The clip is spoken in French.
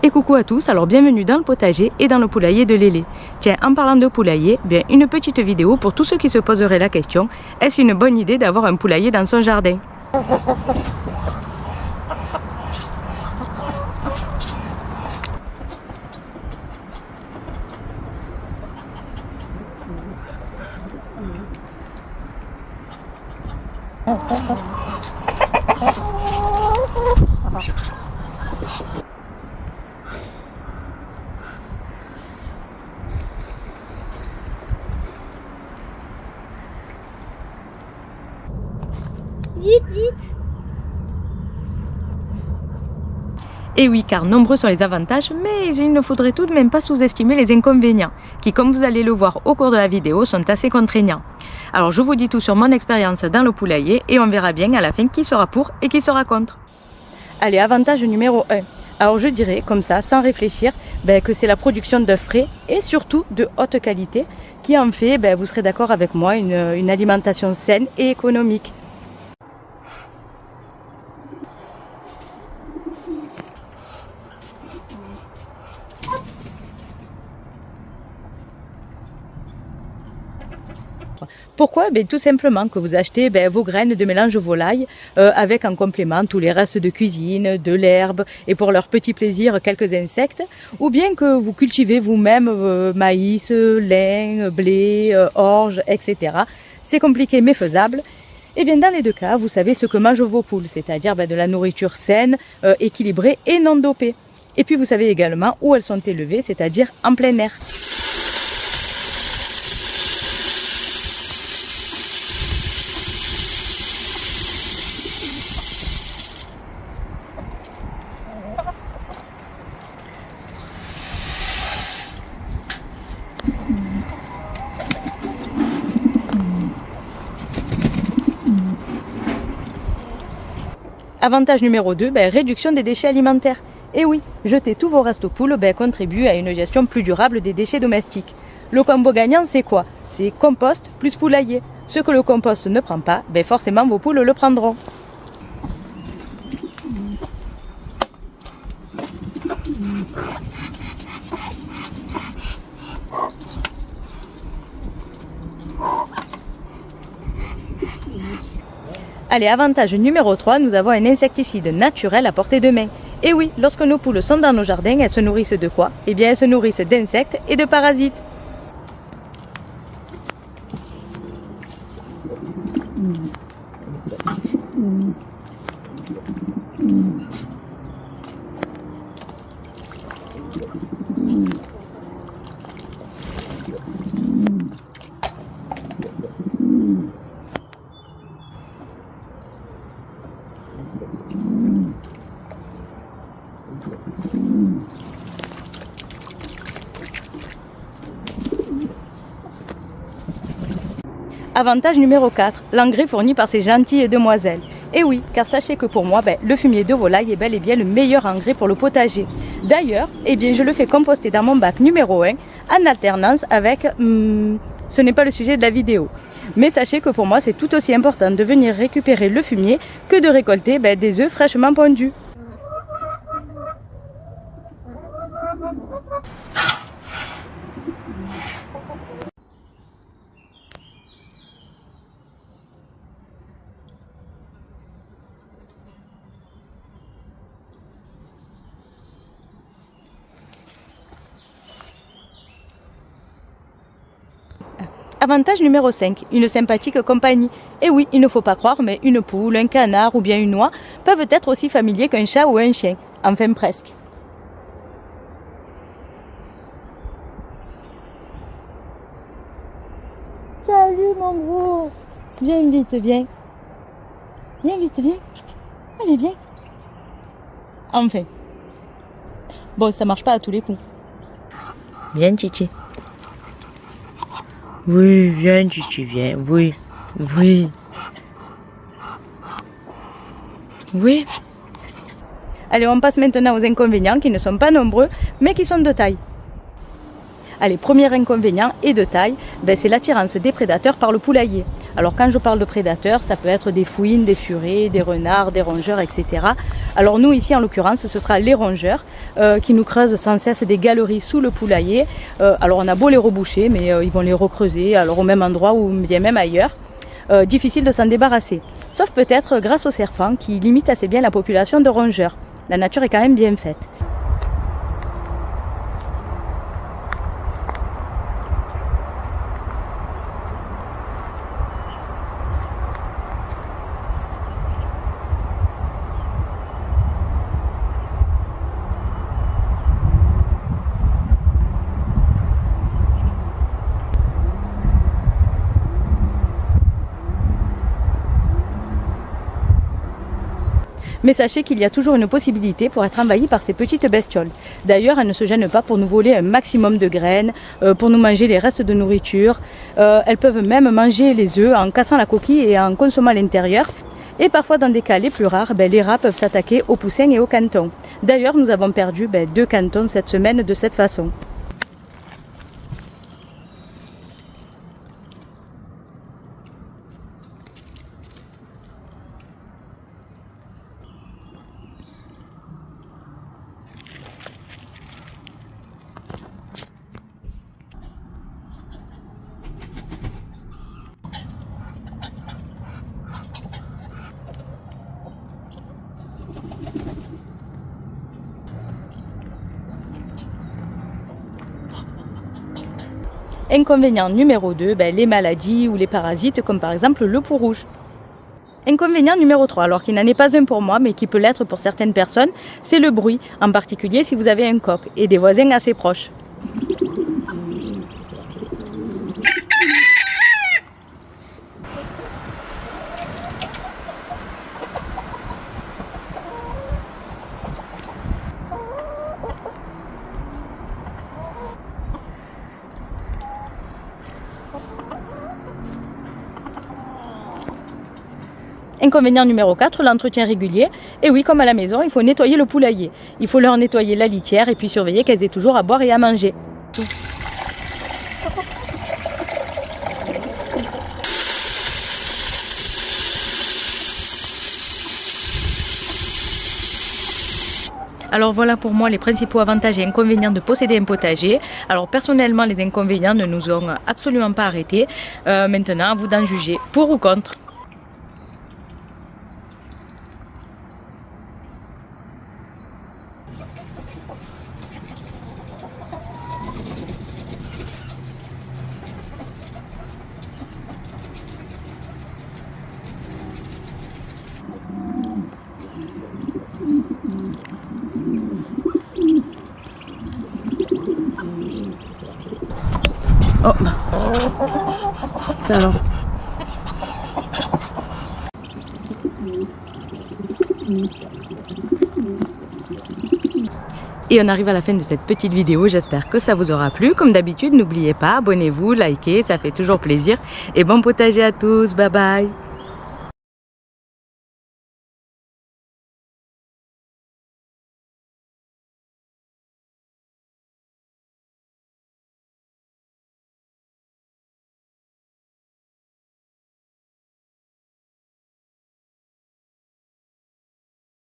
Et coucou à tous, alors bienvenue dans le potager et dans le poulailler de Lélé. Tiens, en parlant de poulailler, bien une petite vidéo pour tous ceux qui se poseraient la question, est-ce une bonne idée d'avoir un poulailler dans son jardin? Vite, vite! Et oui, car nombreux sont les avantages, mais il ne faudrait tout de même pas sous-estimer les inconvénients, qui, comme vous allez le voir au cours de la vidéo, sont assez contraignants. Alors je vous dis tout sur mon expérience dans le poulailler et on verra bien à la fin qui sera pour et qui sera contre. Allez, avantage numéro 1. Alors je dirais, comme ça, sans réfléchir, que c'est la production d'œufs frais et surtout de haute qualité, qui en fait, vous serez d'accord avec moi, une alimentation saine et économique. Pourquoi? Tout simplement que vous achetez vos graines de mélange volaille avec en complément tous les restes de cuisine, de l'herbe et pour leur petit plaisir quelques insectes, ou bien que vous cultivez vous-même maïs, lin, blé, orge, etc. C'est compliqué mais faisable. Et bien dans les deux cas, vous savez ce que mangent vos poules, c'est-à-dire de la nourriture saine, équilibrée et non dopée. Et puis vous savez également où elles sont élevées, c'est-à-dire en plein air. Avantage numéro 2, réduction des déchets alimentaires. Et oui, jeter tous vos restes aux poules contribue à une gestion plus durable des déchets domestiques. Le combo gagnant, c'est quoi? C'est compost plus poulailler. Ce que le compost ne prend pas, forcément vos poules le prendront. Allez, avantage numéro 3, nous avons un insecticide naturel à portée de main. Et oui, lorsque nos poules sont dans nos jardins, elles se nourrissent de quoi? Eh bien, elles se nourrissent d'insectes et de parasites. Avantage numéro 4, l'engrais fourni par ces gentilles demoiselles. Et oui, car sachez que pour moi, le fumier de volaille est bel et bien le meilleur engrais pour le potager. D'ailleurs, je le fais composter dans mon bac numéro 1 en alternance avec... ce n'est pas le sujet de la vidéo. Mais sachez que pour moi, c'est tout aussi important de venir récupérer le fumier que de récolter des œufs fraîchement pondus. Avantage numéro 5, une sympathique compagnie. Et oui, il ne faut pas croire, mais une poule, un canard ou bien une oie peuvent être aussi familiers qu'un chat ou un chien. Enfin presque. Salut mon gros! Viens vite, viens. Viens vite, viens. Allez, viens. Enfin. Bon, ça marche pas à tous les coups. Viens, Chichi. Oui, viens, Chichi, viens. Oui, oui. Oui. Allez, on passe maintenant aux inconvénients qui ne sont pas nombreux, mais qui sont de taille. Allez, premier inconvénient et de taille, c'est l'attirance des prédateurs par le poulailler. Alors quand je parle de prédateurs, ça peut être des fouines, des furets, des renards, des rongeurs, etc. Alors nous ici en l'occurrence, ce sera les rongeurs qui nous creusent sans cesse des galeries sous le poulailler. Alors on a beau les reboucher, mais ils vont les recreuser alors au même endroit ou bien même ailleurs. Difficile de s'en débarrasser. Sauf peut-être grâce aux serpents qui limitent assez bien la population de rongeurs. La nature est quand même bien faite. Mais sachez qu'il y a toujours une possibilité pour être envahi par ces petites bestioles. D'ailleurs, elles ne se gênent pas pour nous voler un maximum de graines, pour nous manger les restes de nourriture. Elles peuvent même manger les œufs en cassant la coquille et en consommant l'intérieur. Et parfois, dans des cas les plus rares, les rats peuvent s'attaquer aux poussins et aux cantons. D'ailleurs, nous avons perdu 2 cantons cette semaine de cette façon. Inconvénient numéro 2, les maladies ou les parasites comme par exemple le pou rouge. Inconvénient numéro 3, alors qui n'en est pas un pour moi mais qui peut l'être pour certaines personnes, c'est le bruit, en particulier si vous avez un coq et des voisins assez proches. Inconvénient numéro 4, l'entretien régulier. Et oui, comme à la maison, il faut nettoyer le poulailler. Il faut leur nettoyer la litière et puis surveiller qu'elles aient toujours à boire et à manger. Alors voilà pour moi les principaux avantages et inconvénients de posséder un potager. Alors personnellement, les inconvénients ne nous ont absolument pas arrêtés. Maintenant, à vous d'en juger, pour ou contre. Oh, ça alors. Et on arrive à la fin de cette petite vidéo, j'espère que ça vous aura plu. Comme d'habitude, n'oubliez pas, abonnez-vous, likez, ça fait toujours plaisir. Et bon potager à tous, bye bye.